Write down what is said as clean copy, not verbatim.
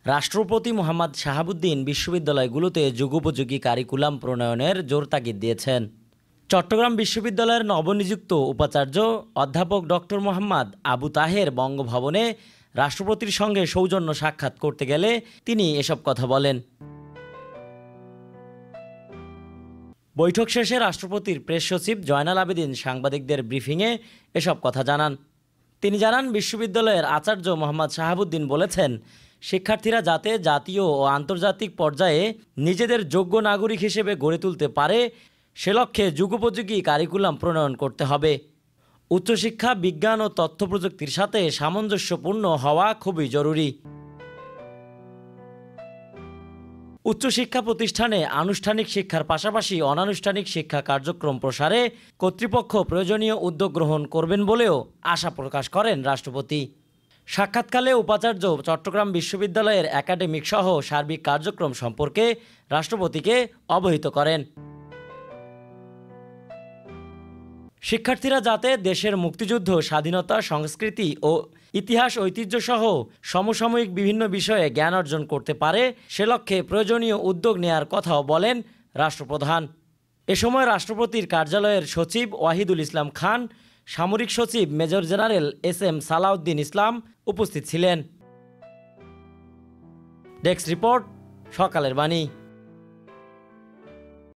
রাষ্ট্রপতি মোহাম্মদ শাহাবুদ্দিন বিশ্ববিদ্যালয়গুলোতে যুগোপযোগী কারিকুলাম প্রণয়নের জোর তাগিদ দিয়েছেন। চট্টগ্রাম বিশ্ববিদ্যালয়ের নবনিযুক্ত উপাচার্য অধ্যাপক ডক্টর মোহাম্মদ আবু তাহের বঙ্গভবনে রাষ্ট্রপতির সঙ্গে সৌজন্য সাক্ষাৎ করতে গেলে তিনি এসব কথা বলেন। বৈঠক শেষে রাষ্ট্রপতির প্রেস সচিব জয়নাল আবেদিন সাংবাদিকদের ব্রিফিংয়ে এসব কথা জানান। তিনি জানান, বিশ্ববিদ্যালয়ের আচার্য মোহাম্মদ শাহাবুদ্দিন বলেছেন, শিক্ষার্থীরা যাতে জাতীয় ও আন্তর্জাতিক পর্যায়ে নিজেদের যোগ্য নাগরিক হিসেবে গড়ে তুলতে পারে সে লক্ষ্যে যুগোপযোগী কারিকুলাম প্রণয়ন করতে হবে। উচ্চশিক্ষা বিজ্ঞান ও তথ্য প্রযুক্তির সাথে সামঞ্জস্যপূর্ণ হওয়া খুবই জরুরি। উচ্চশিক্ষা প্রতিষ্ঠানে আনুষ্ঠানিক শিক্ষার পাশাপাশি অনানুষ্ঠানিক শিক্ষা কার্যক্রম প্রসারে কর্তৃপক্ষ প্রয়োজনীয় উদ্যোগ গ্রহণ করবেন বলেও আশা প্রকাশ করেন রাষ্ট্রপতি। সাক্ষাৎকালে উপাচার্য চট্টগ্রাম বিশ্ববিদ্যালয়ের একাডেমিক সহ সার্বিক কার্যক্রম সম্পর্কে রাষ্ট্রপতিকে অবহিত করেন। শিক্ষার্থীরা যাতে দেশের মুক্তিযুদ্ধ, স্বাধীনতা, সংস্কৃতি ও ইতিহাস ঐতিহ্য সহ সমসাময়িক বিভিন্ন বিষয়ে জ্ঞান অর্জন করতে পারে সে লক্ষ্যে প্রয়োজনীয় উদ্যোগ নেয়ার কথাও বলেন রাষ্ট্রপ্রধান। এ সময় রাষ্ট্রপতির কার্যালয়ের সচিব ওয়াহিদুল ইসলাম খান, সামরিক সচিব মেজর জেনারেল এস.এম. সালাউদ্দিন ইসলাম উপস্থিত ছিলেন। ডেস্ক রিপোর্ট, সকালের বাণী।